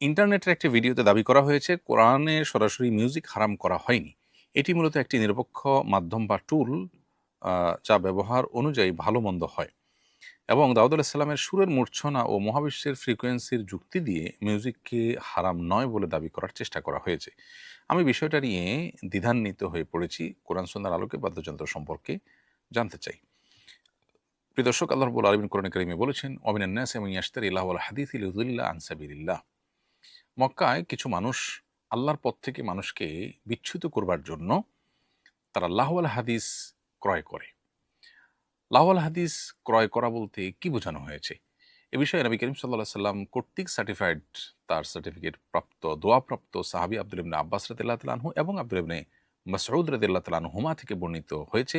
ইন্টারনেটের একটি ভিডিওতে দাবি করা হয়েছে কোরআনে সরাসরি মিউজিক হারাম করা হয়নি। এটি মূলত একটি নিরপেক্ষ মাধ্যম বা টুল যা ব্যবহার অনুযায়ী ভালো মন্দ হয় এবং দাউদ আলাহিসাল্লামের সুরের মূর্ছনা ও মহাবিশ্বের ফ্রিকোয়েন্সির যুক্তি দিয়ে মিউজিককে হারাম নয় বলে দাবি করার চেষ্টা করা হয়েছে। আমি বিষয়টা নিয়ে দ্বিধান্বিত হয়ে পড়েছি। কোরআন সুন্নাহর আলোকে বাদ্যযন্ত্র সম্পর্কে জানতে চাই। প্রিয় দর্শক, আল্লাহ রাব্বুল আলামিন কোরআনে কারিমে বলেছেন, ওয়া মিনান নাসি মান ইয়াশতারি লাহওয়াল হাদিসি লিয়ুদিল্লা আন সাবিলিল্লাহ। মক্কায় কিছু মানুষ আল্লাহর পথ থেকে মানুষকে বিচ্যুত করবার জন্য তারা লাহওয়াল হাদিস ক্রয় করে। লাহওয়াল হাদিস ক্রয় করা বলতে কি বোঝানো হয়েছে? এ বিষয়ে নবী করিম সাল্লাল্লাহু আলাইহি সাল্লাম কর্তৃক সার্টিফাইড, তার সার্টিফিকেট প্রাপ্ত, দোয়াপ্রাপ্ত সাহাবী আব্দুল্লাহ ইবনে আব্বাস রাদিয়াল্লাহু তাআলা আনহু এবং আব্দুল্লাহ ইবনে মাসউদ রাদিয়াল্লাহু তাআলা আনহুমা থেকে বর্ণিত হয়েছে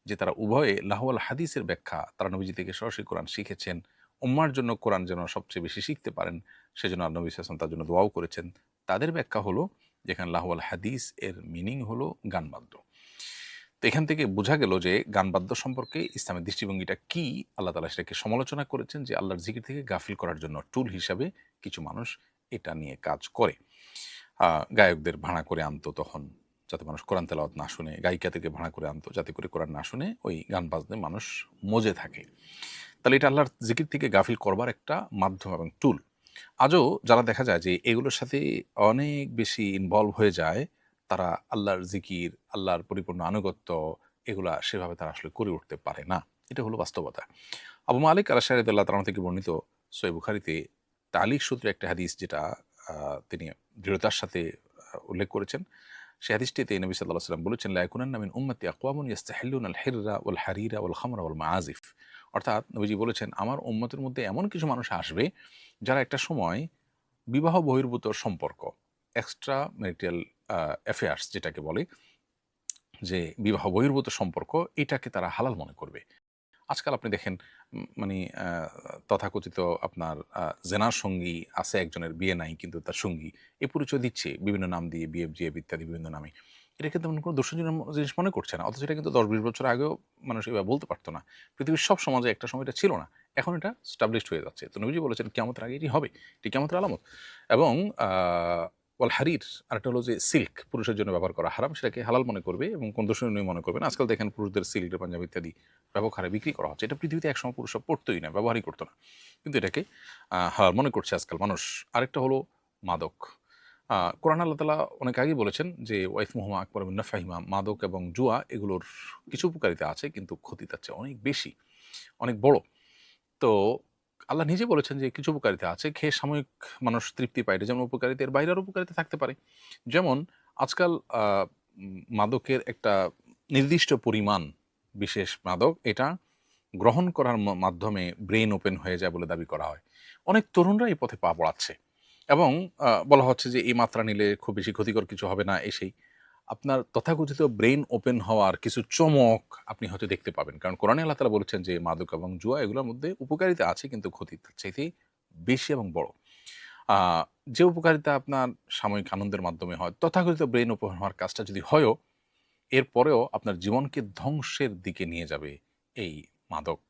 যে তারা উভয়ে লাহওয়াল হাদিসের ব্যাখ্যা তারা নবীজি থেকে সরাসরি কোরআন শিখেছেন। উম্মার জন্য কোরআন যেন সবচেয়ে বেশি শিখতে পারেন সেজন্য নবী সাল্লাল্লাহু আলাইহি ওয়াসাল্লাম তার জন্য দোয়াও করেছেন। তাদের ব্যাখ্যা হলো যেখানে লাহওয়াল হাদিস এর মিনিং হলো গানবাদ্য। তো এখান থেকে বোঝা গেল যে গানবাদ্য সম্পর্কে ইসলামের দৃষ্টিভঙ্গিটা কি। আল্লাহ তাআলা সেটাকে সমালোচনা করেছেন যে আল্লাহর জিকির থেকে গাফিল করার জন্য টুল হিসাবে কিছু মানুষ এটা নিয়ে কাজ করে। গায়কদের ভাড়া করে আনতো তখন, যাতে মানুষ কোরআন তেলাওয়াত না শুনে, গায়িকাদেরকে ভাড়া করে আনতো যাতে করে কোরআন না শুনে ওই গান বাজনে মানুষ মজে থাকে। তাহলে এটা আল্লাহর জিকির থেকে গাফিল করবার একটা মাধ্যম এবং টুল। আজও যারা দেখা যায় যে এগুলোর সাথে অনেক বেশি ইনভলভ হয়ে যায়, তারা আল্লাহর জিকির, আল্লাহর পরিপূর্ণ আনুগত্য এগুলা সেভাবে তারা আসলে করে উঠতে পারে না। এটা হলো বাস্তবতা। আবু মালিক আল-আশআরী রাদিয়াল্লাহু তাআলা থেকে বর্ণিত সহিহ বুখারীতে তালিক সূত্রে একটা হাদিস যেটা তিনি দৃঢ়তার সাথে উল্লেখ করেছেন। সেই হাদিসটিতে নবী সাল্লাল্লাহু আলাইহি ওয়াসাল্লাম বলেছেন, লা ইয়াকুনান্না মিন উম্মতি আকওয়ামুন ইস্তাহিল্লুনা আল-হিররা ওয়াল হারিরা ওয়াল খামরা ওয়াল মাআজিফ। অর্থাৎ নবীজি বলেছেন, আমার উম্মতের মধ্যে এমন কিছু মানুষ আসবে যারা একটা সময় বিবাহ বহির্ভূত সম্পর্ক, এক্সট্রা ম্যারিটাল অ্যাফেয়ার্স যেটাকে বলে, যে বিবাহ বহির্ভূত সম্পর্ক, এটাকে তারা হালাল মনে করবে। আজকাল আপনি দেখেন মানে তথাকথিত আপনার জেনার সঙ্গী আছে একজনের, বিয়ে নাই কিন্তু তার সঙ্গী এই পরিচয় দিচ্ছে বিভিন্ন নাম দিয়ে, বিএফজিএফ ইত্যাদি বিভিন্ন নামে। এটা কিন্তু তেমন কোনো দর্শনীয় জিনিস মনে করছে না, অথচ এটা কিন্তু 10-20 বছর আগেও মানুষ এভাবে বলতে পারতো না। পৃথিবীর সব সমাজে একটা সময় এটা ছিল না, এখন এটা স্টাবলিশড হয়ে যাচ্ছে। তো নবীজি বলেছেন কিয়ামতের আগে এটি হবে, এটি কিয়ামতের আলামত। এবং ওয়াল হারির, আরেকটা হলো যে সিল্ক, পুরুষের জন্য ব্যবহার করা হারাম, সেটাকে হালাল মনে করবে এবং কোন দর্শনীয় মনে করবে না। আজকাল দেখেন পুরুষদের সিল্কের পাঞ্জাবি ইত্যাদি ব্যাপক হারে বিক্রি করা হচ্ছে। এটা পৃথিবীতে একসময় পুরুষরা পড়তোই না, ব্যবহারই করতো না, কিন্তু এটাকে হালাল মনে করছে আজকাল মানুষ। আরেকটা হলো মাদক। কোরআন আল্লাহ তাআলা অনেক আগেই বলেছেন যে ওয়াইসমুহুমা আকবারু মিন নাফইহিমা, মাদক এবং জুয়া এগুলোর কিছু উপকারিতা আছে কিন্তু ক্ষতি তার চেয়ে অনেক বেশি, অনেক বড়। তো আল্লাহ নিজে বলেছেন যে কিছু উপকারিতা আছে, খেয়ে সাময়িক মানুষ তৃপ্তি পায়, এটা যেমন উপকারিতা, এর বাইরে আরও উপকারিতা থাকতে পারে। যেমন আজকাল মাদকের একটা নির্দিষ্ট পরিমাণ, বিশেষ মাদক, এটা গ্রহণ করার মাধ্যমে ব্রেইন ওপেন হয়ে যায় বলে দাবি করা হয়। অনেক তরুণরা এই পথে পা বাড়াচ্ছে এবং বলা হচ্ছে যে এই মাত্রা নিলে খুব বেশি ক্ষতিকর কিছু হবে না, এই সেই। আপনার তথাকথিত ব্রেইন ওপেন হওয়ার কিছু চমক আপনি হয়তো দেখতে পাবেন, কারণ কোরআনে আল্লাহ তাআলা বলেছেন যে মাদক এবং জুয়া এগুলোর মধ্যে উপকারিতা আছে কিন্তু ক্ষতি তার চাইতে বেশি এবং বড়। যে উপকারিতা আপনার সাময়িক আনন্দের মাধ্যমে হয়, তথাকথিত ব্রেইন ওপেন হওয়ার কাজটা যদি হয়ও, এরপরেও আপনার জীবনকে ধ্বংসের দিকে নিয়ে যাবে এই মাদক।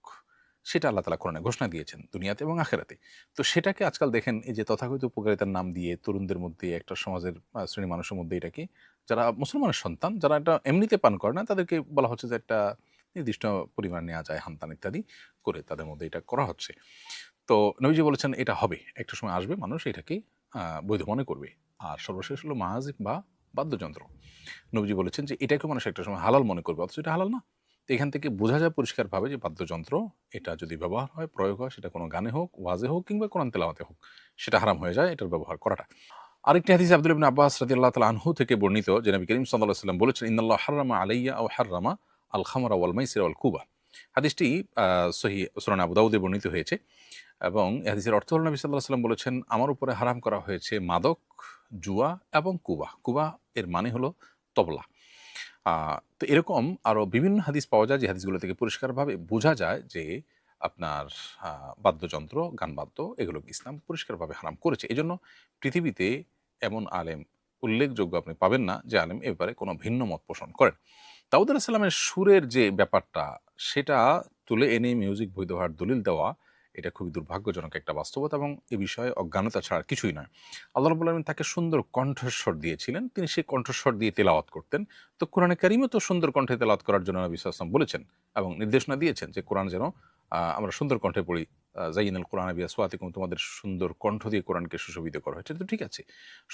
সেটা আল্লাহ তাআলা কোরআনে ঘোষণা দিয়েছেন দুনিয়াতে এবং আখিরাতে। তো সেটাকে আজকাল দেখেন এই যে তথাকথিত উপকারিতার নাম দিয়ে তরুণদের মধ্যে, একটা সমাজের শ্রেণীর মানুষের মধ্যে এটাকে, যারা মুসলমানের সন্তান, যারা এটা এমনিতে পান করে না, তাদেরকে বলা হচ্ছে যে একটা নির্দিষ্ট পরিমাণ নেওয়া যায়, হানতান ইত্যাদি করে তাদের মধ্যে এটা করা হচ্ছে। তো নবীজি বলেছেন এটা হবে, একটা সময় আসবে মানুষ এটাকে বৈধ মনে করবে। আর সর্বশেষ হলো মাহাজিব বা বাদ্যযন্ত্র। নবীজি বলেছেন যে এটাকে মানুষ একটা সময় হালাল মনে করবে, অথচ এটা হালাল না। তো এখান থেকে বোঝা যায় পরিষ্কারভাবে যে বাদ্যযন্ত্র এটা যদি ব্যবহার হয়, প্রয়োগ হয়, সেটা কোনো গানে হোক, ওয়াজে হোক কিংবা কোরআন তেলাওয়াতে হোক, সেটা হারাম হয়ে যায় এটার ব্যবহার করাটা। আরেকটি হাদিস আব্দুল্লাহ ইবনে আব্বাস রাদিয়াল্লাহু তাআলা আনহু থেকে বর্ণিত যে নবী করিম সাল্লাল্লাহু আলাইহি ওয়াসাল্লাম বলেছেন, ইন্নাল্লাহ হাররামা আলাইয়া আও হাররামা আল খামরা ওয়াল মাইসিরা ওয়াল কুবা। হাদিসটি সহিহ সুনান আবু দাউদে বর্ণিত হয়েছে এবং এই হাদিসের অর্থ হলো নবী সাল্লাল্লাহু আলাইহি ওয়াসাল্লাম বলেছেন, আমার উপরে হারাম করা হয়েছে মাদক, জুয়া এবং কুবা। কুবা এর মানে হলো তবলা। তো এরকম আরো বিভিন্ন হাদিস পাওয়া যায় যে হাদিসগুলো থেকে পরিষ্কারভাবে বোঝা যায় যে আপনার বাদ্যযন্ত্র, গানবাদ্য এগুলোকে ইসলাম পরিষ্কারভাবে হারাম করেছে। এজন্য পৃথিবীতে এমন আলেম উল্লেখযোগ্য আপনি পাবেন না যে আলেম এ ব্যাপারে কোনো ভিন্ন মত পোষণ করেন। দাউদ আলাইহিস সালামের সুরের যে ব্যাপারটা, সেটা তুলে এনে মিউজিক বৈধ হওয়ার দলিল দেওয়া, এটা খুবই দুর্ভাগ্যজনক একটা বাস্তবতা এবং এ বিষয়ে অজ্ঞানতা ছাড়া আর কিছুই নয়। আল্লাহ রাব্বুল আলামিন তাকে সুন্দর কণ্ঠস্বর দিয়েছিলেন, তিনি সেই কণ্ঠস্বর দিয়ে তেলাওয়াত করতেন। তো কোরআনে কারিমও তো সুন্দর কণ্ঠে তেলাওয়াত করার জন্য নবী সাল্লাল্লাহু আলাইহি ওয়াসাল্লাম বলেছেন এবং নির্দেশনা দিয়েছেন যে কোরআন যেন আমরা সুন্দর কণ্ঠে পড়ি। জাইয়িনাল কোরআনা বিআসওয়াতিকুম, তোমাদের সুন্দর কণ্ঠ দিয়ে কোরআনকে সুশোভিত করা হয়েছে। এটা তো ঠিক আছে।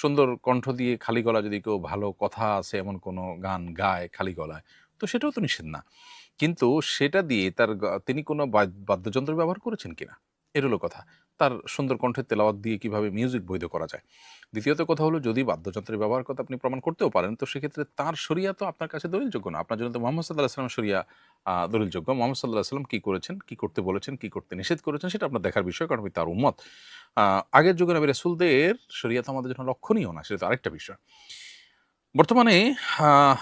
সুন্দর কণ্ঠ দিয়ে খালি গলা যদি কেউ ভালো কথা আছে এমন কোনো গান গায় খালি গলায়, তো সেটাও তো নিষেধ না। কিন্তু সেটা দিয়ে তার তিনি কোনো বাদ্যযন্ত্র ব্যবহার করেছেন কিনা? এর হলো কথা। তার সুন্দর কণ্ঠের তেলাওয়াত দিয়ে কিভাবে মিউজিক বৈধ করা যায়? দ্বিতীয়ত কথা হলো, যদি বাদ্যযন্ত্রের ব্যবহার কথা আপনি প্রমাণ করতেও পারেন, তো সেক্ষেত্রে তার শরিয়া তো আপনার কাছে দলিলযোগ্য না। আপনার জন্য তো মুহাম্মদ সাল্লাল্লাহু আলাইহি ওয়াসাল্লামের শরিয়া দলিলযোগ্য। মুহাম্মদ সাল্লাল্লাহু আলাইহি ওয়াসাল্লাম কি করেছেন, কি করতে বলেছেন, কি করতে নিষেধ করেছেন সেটা আপনার দেখার বিষয়, কারণ আপনি তার উম্মত। আ আগের যুগের নবী রাসূলদের শরিয়া তো আমাদের জন্য লক্ষণীয় না, সেটা তো আরেকটা বিষয়। বর্তমানে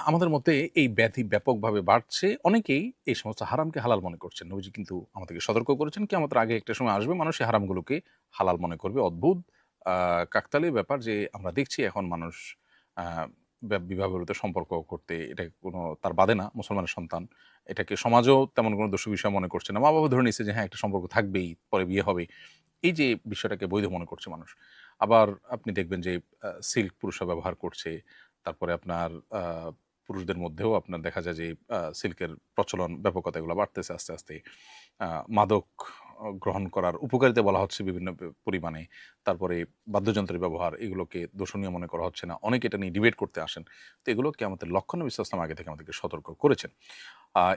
আমাদের মধ্যে এই ব্যাধি ব্যাপকভাবে বাড়ছে। অনেকেই এই সমস্ত হারামকে হালাল মনে করছেন। নবীজি কিন্তু আমাদেরকে সতর্ক করেছেন, কিয়ামতের আগে একটা সময় আসবে মানুষ এই হারামগুলোকে হালাল মনে করবে। অদ্ভুত আ কাকতালীয় ব্যাপার যে আমরা দেখছি এখন মানুষ আ বিবাহ-বিবাহিত সম্পর্ক করতে এটা কোনো তার বাদে না, মুসলমানের সন্তান। এটাকে সমাজও তেমন কোনো দোষী বিষয় মনে করছে না। মা-বাবা ধরে নিচ্ছে যে হ্যাঁ, একটা সম্পর্ক থাকবেই, পরে বিয়ে হবেই। এই যে বিষয়টাকে বৈধ মনে করছে মানুষ। আবার আপনি দেখবেন যে সিল্ক পুরুষরা ব্যবহার করছে। তারপরে আপনার আ পুরুষদের মধ্যেও আপনার দেখা যায় যে সিল্কের প্রচলন, ব্যাপকতা এগুলো বাড়তেছে আস্তে, আস্তে। মাদক গ্রহণ করার উপকারিতা বলা হচ্ছে বিভিন্ন পরিমাণে। তারপরে বাদ্যযন্ত্রের ব্যবহার, এগুলোকে দোষণীয় মনে করা হচ্ছে না। অনেকে এটা নিয়ে ডিবেট করতে আসেন। তো এগুলো কিয়ামতের লক্ষণ নবী সাল্লাল্লাহু আলাইহি ওয়াসাল্লাম আগে থেকে আমাদেরকে সতর্ক করেছেন।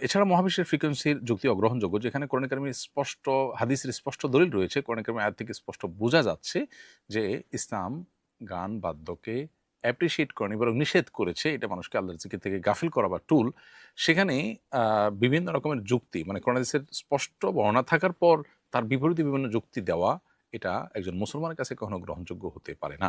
এছাড়া মহাবিশ্বের ফ্রিকোয়েন্সির যুক্তি অগ্রহণযোগ্য, যেখানে কোরআনে কারিমের স্পষ্ট হাদিসের স্পষ্ট দলিল রয়েছে। কোরআনে কারিমের আয়াত থেকে স্পষ্ট বোঝা যাচ্ছে যে ইসলাম গান বাদ্যকে অ্যাপ্রিশিয়েট করেনি, বরং নিষেধ করেছে। এটা মানুষকে আল্লাহর জিকির থেকে গাফিল করা বা টুল। সেখানে বিভিন্ন রকমের যুক্তি, মানে কোরআন হাদিসের স্পষ্ট বর্ণনা থাকার পর তার বিপরীতে বিভিন্ন যুক্তি দেওয়া, এটা একজন মুসলমানের কাছে কখনো গ্রহণযোগ্য হতে পারে না।